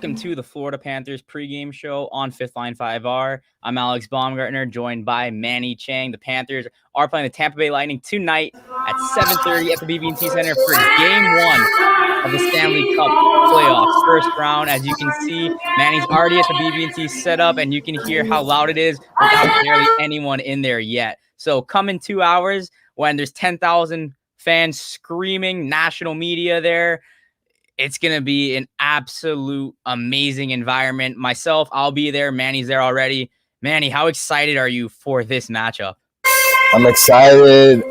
welcome to the Florida Panthers pregame show on Fifth Line 5R. I'm Alex Baumgartner, joined by Manny Chang. The Panthers are playing the Tampa Bay Lightning tonight at 7:30 at the BB&T Center for Game 1 of the Stanley Cup playoffs, first round. As you can see, Manny's already at the BB&T setup, and you can hear how loud it is without barely anyone in there yet. So come in 2 hours when there's 10,000 fans screaming, national media there. It's going to be an absolute amazing environment. Myself, I'll be there. Manny's there already. Manny, how excited are you for this matchup? I'm excited.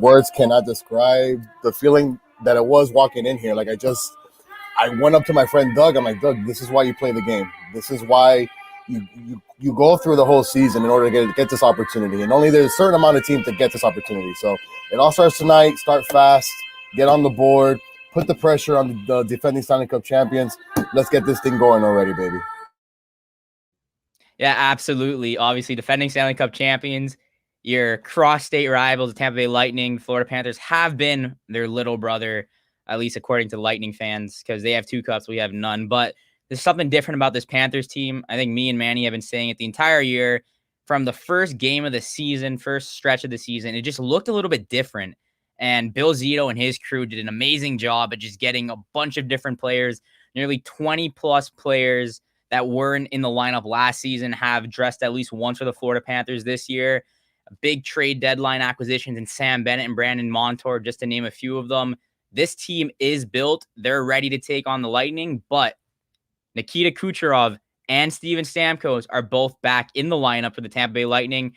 Words cannot describe the feeling that it was walking in here. I went up to my friend Doug. I'm like, Doug, this is why you play the game. This is why you go through the whole season in order to get this opportunity. And only there's a certain amount of teams that get this opportunity. So it all starts tonight. Start fast. Get on the board. Put the pressure on the defending Stanley Cup champions. Let's get this thing going already, baby. Yeah, absolutely. Obviously, defending Stanley Cup champions, your cross-state rivals, the Tampa Bay Lightning, Florida Panthers, have been their little brother, at least according to Lightning fans, because they have 2 cups, we have none. But there's something different about this Panthers team. I think me and Manny have been saying it the entire year. From the first game of the season, first stretch of the season, it just looked a little bit different. And Bill Zito and his crew did an amazing job at just getting a bunch of different players. Nearly 20-plus players that weren't in the lineup last season have dressed at least once for the Florida Panthers this year. Big trade deadline acquisitions in Sam Bennett and Brandon Montour, just to name a few of them. This team is built. They're ready to take on the Lightning, but Nikita Kucherov and Steven Stamkos are both back in the lineup for the Tampa Bay Lightning.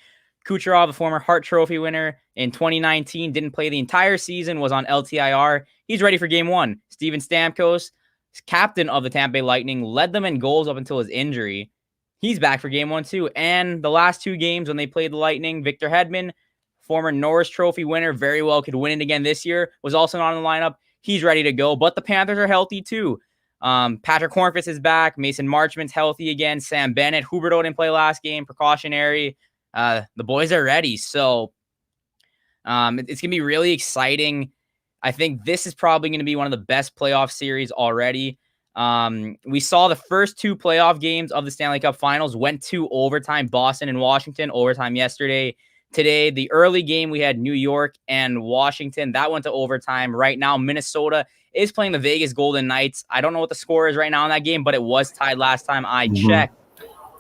Kucherov, a former Hart Trophy winner in 2019, didn't play the entire season, was on LTIR. He's ready for Game 1. Steven Stamkos, captain of the Tampa Bay Lightning, led them in goals up until his injury. He's back for Game 1 too. And the last 2 games when they played the Lightning, Victor Hedman, former Norris Trophy winner, very well could win it again this year, was also not in the lineup. He's ready to go, but the Panthers are healthy too. Patrick Hornqvist is back. Mason Marchment's healthy again. Sam Bennett, Huberdeau didn't play last game, precautionary. The boys are ready. So it's going to be really exciting. I think this is probably going to be one of the best playoff series already. We saw the first 2 playoff games of the Stanley Cup Finals went to overtime. Boston and Washington, overtime yesterday. Today, the early game, we had New York and Washington. That went to overtime. Right now, Minnesota is playing the Vegas Golden Knights. I don't know what the score is right now in that game, but it was tied last time I checked.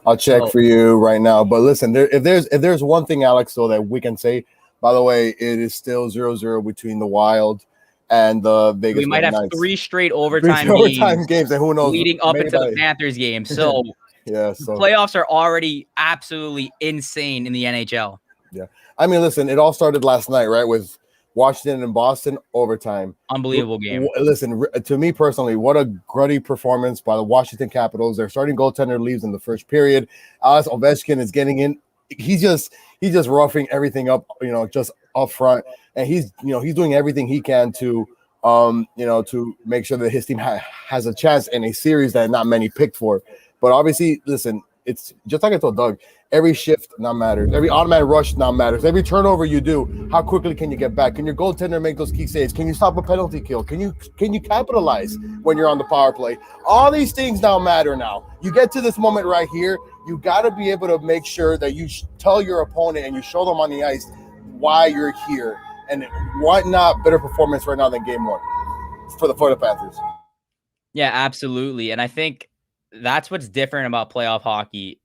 I'll check for you right now. But listen, if there's one thing, Alex, though, that we can say, by the way, it is still 0-0 between the Wild and the Vegas. We might have Knights. 3 straight overtime games, and who knows, leading up into the Panthers game. So, so playoffs are already absolutely insane in the NHL. Yeah, I mean, listen, it all started last night, right, with Washington and Boston overtime. Unbelievable game. Listen, to me personally, what a gruddy performance by the Washington Capitals. Their starting goaltender leaves in the first period. Alex Ovechkin is getting in. He's just roughing everything up, just up front, and he's doing everything he can to to make sure that his team has a chance in a series that not many picked for. But obviously, listen, it's just like I told Doug, every shift now matters. Every automatic rush now matters. Every turnover you do, how quickly can you get back? Can your goaltender make those key saves? Can you stop a penalty kill? Can you capitalize when you're on the power play? All these things now matter now. You get to this moment right here, you got to be able to make sure that you tell your opponent and you show them on the ice why you're here. And why not better performance right now than Game 1 for the Panthers? Yeah, absolutely. And I think that's what's different about playoff hockey.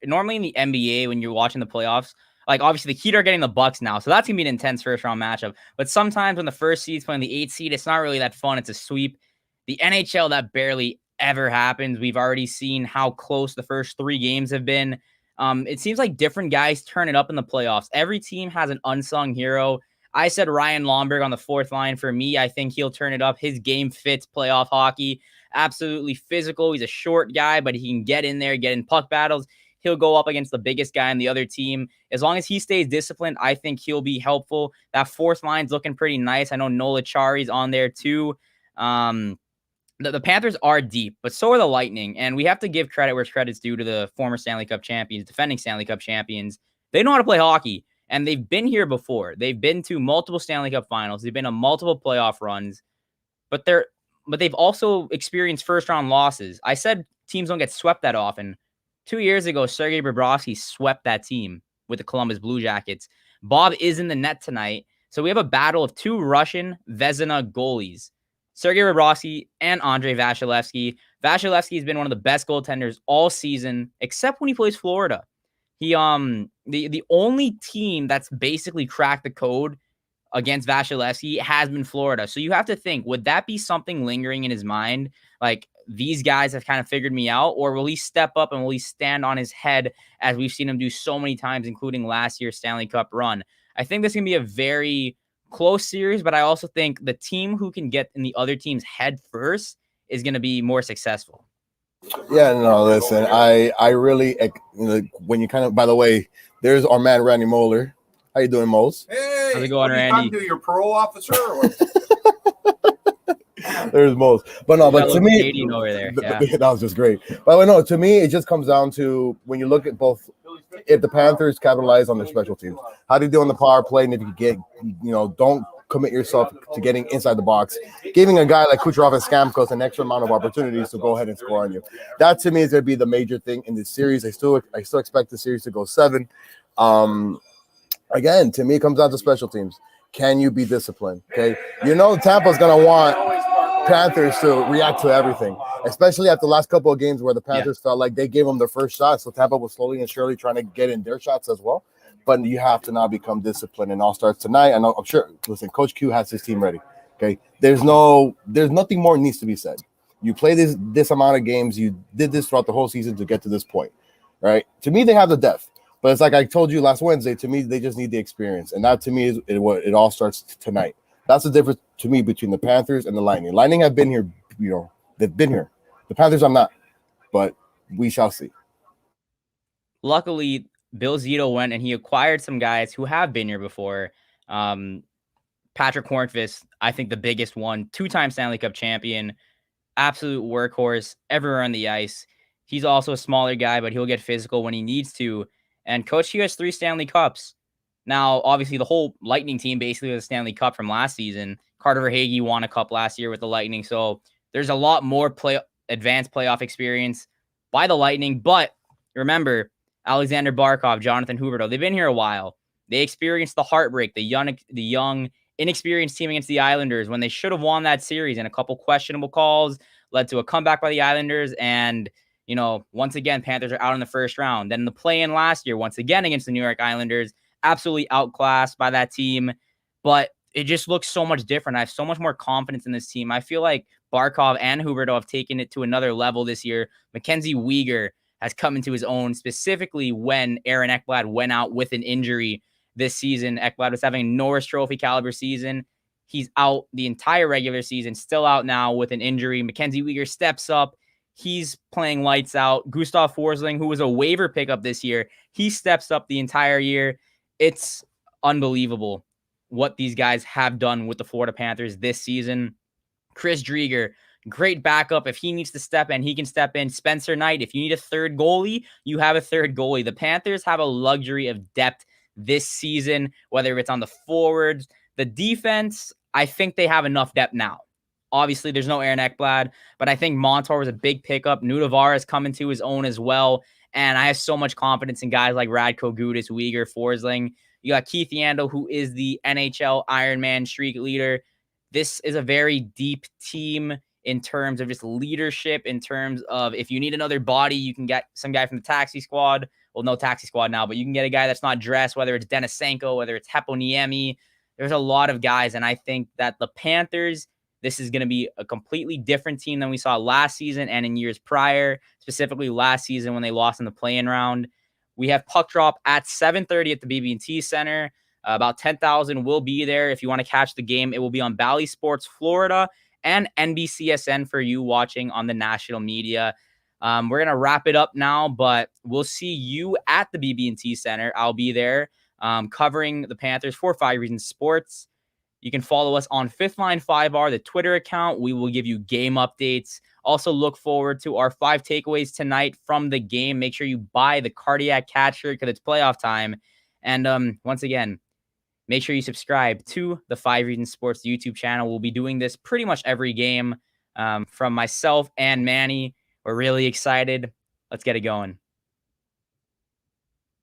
Normally in the NBA, when you're watching the playoffs, like obviously the Heat are getting the Bucks now, so that's gonna be an intense first round matchup. But sometimes when the first seed's playing the 8th seed, it's not really that fun. It's a sweep. The NHL, that barely ever happens. We've already seen how close the first 3 games have been. It seems like different guys turn it up in the playoffs. Every team has an unsung hero. I said Ryan Lomberg on the 4th line. For me, I think he'll turn it up. His game fits playoff hockey. Absolutely physical. He's a short guy, but he can get in there, get in puck battles. He'll go up against the biggest guy on the other team. As long as he stays disciplined, I think he'll be helpful. That 4th line's looking pretty nice. I know Nola Chari's on there too. The Panthers are deep, but so are the Lightning. And we have to give credit where credit's due to the former Stanley Cup champions, defending Stanley Cup champions. They know how to play hockey, and they've been here before. They've been to multiple Stanley Cup finals. They've been on multiple playoff runs, but they're but they've also experienced first round losses. I said teams don't get swept that often. 2 years ago, Sergei Bobrovsky swept that team with the Columbus Blue Jackets. Bob is in the net tonight. So we have a battle of two Russian Vezina goalies, Sergei Bobrovsky and Andrei Vasilevsky. Vasilevsky has been one of the best goaltenders all season, except when he plays Florida. He the only team that's basically cracked the code against Vasilevsky has been Florida. So you have to think, would that be something lingering in his mind? Like, these guys have kind of figured me out, or will he step up and will he stand on his head as we've seen him do so many times, including last year's Stanley Cup run? I think this can be a very close series, but I also think the team who can get in the other team's head first is going to be more successful. Yeah, no, listen, I really, when you kind of, by the way, there's our man Randy Moeller. How you doing, Moles? Hey, how's it going, Randy? To your parole officer? Or There's Moles, but no, but to me, Canadian over there. Yeah. that was just great. But no, to me, it just comes down to when you look at both. If the Panthers capitalize on their special teams, how do you do on the power play? And if you get, don't commit yourself to getting inside the box, giving a guy like Kucherov and Stamkos an extra amount of opportunities to go ahead and score on you. That to me is going to be the major thing in this series. I still expect the series to go 7. Again, to me, it comes down to special teams. Can you be disciplined? Okay, Tampa's going to want Panthers to react to everything, especially after the last couple of games where the Panthers felt like they gave them their first shot. So Tampa was slowly and surely trying to get in their shots as well. But you have to now become disciplined, and all starts tonight. And I'm sure, listen, Coach Q has his team ready. Okay, there's nothing more needs to be said. You play this amount of games. You did this throughout the whole season to get to this point, right? To me, they have the depth, but it's like I told you last Wednesday. To me, they just need the experience, and that to me is what it all starts tonight. That's the difference to me between the Panthers and the Lightning. Lightning have been here, they've been here. The Panthers, I'm not, but we shall see. Luckily, Bill Zito went and he acquired some guys who have been here before. Patrick Hornqvist, I think the biggest one, 2-time Stanley Cup champion, absolute workhorse everywhere on the ice. He's also a smaller guy, but he'll get physical when he needs to. And Coach Q has 3 Stanley Cups. Now, obviously, the whole Lightning team basically was a Stanley Cup from last season. Carter Verhaeghe won a cup last year with the Lightning. So there's a lot more advanced playoff experience by the Lightning. But remember, Alexander Barkov, Jonathan Huberdeau, they've been here a while. They experienced the heartbreak, the young, inexperienced team against the Islanders when they should have won that series, and a couple questionable calls led to a comeback by the Islanders. And, once again, Panthers are out in the first round. Then the play-in last year, once again against the New York Islanders, absolutely outclassed by that team. But it just looks so much different. I have so much more confidence in this team. I feel like Barkov and Huberdeau have taken it to another level this year. Mackenzie Weegar has come into his own, specifically when Aaron Ekblad went out with an injury this season. Ekblad was having a Norris Trophy caliber season. He's out the entire regular season, still out now with an injury. Mackenzie Weegar steps up. He's playing lights out. Gustav Forsling, who was a waiver pickup this year, he steps up the entire year. It's unbelievable what these guys have done with the Florida Panthers this season. Chris Driedger, great backup. If he needs to step in, he can step in. Spencer Knight, if you need a third goalie, you have a third goalie. The Panthers have a luxury of depth this season, whether it's on the forwards, the defense. I think they have enough depth now. Obviously, there's no Aaron Ekblad, but I think Montour was a big pickup. Nudavara is coming to his own as well. And I have so much confidence in guys like Radko Gudas, Weegar, Forsling. You got Keith Yandel, who is the NHL Ironman streak leader. This is a very deep team in terms of just leadership, in terms of if you need another body, you can get some guy from the taxi squad. Well, no taxi squad now, but you can get a guy that's not dressed, whether it's Denisenko, whether it's Heponiemi. There's a lot of guys, and I think that the Panthers, this is going to be a completely different team than we saw last season and in years prior, specifically last season when they lost in the play-in round. We have puck drop at 7:30 at the BB&T Center. About 10,000 will be there. If you want to catch the game, it will be on Bally Sports Florida and NBCSN for you watching on the national media. We're going to wrap it up now, but we'll see you at the BB&T Center. I'll be there covering the Panthers for 5 Reasons Sports. You can follow us on Fifth Line 5R, the Twitter account. We will give you game updates. Also look forward to our 5 takeaways tonight from the game. Make sure you buy the Cardiac Cat shirt because it's playoff time. And once again, make sure you subscribe to the 5 Reasons Sports YouTube channel. We'll be doing this pretty much every game. from myself and Manny. We're really excited. Let's get it going.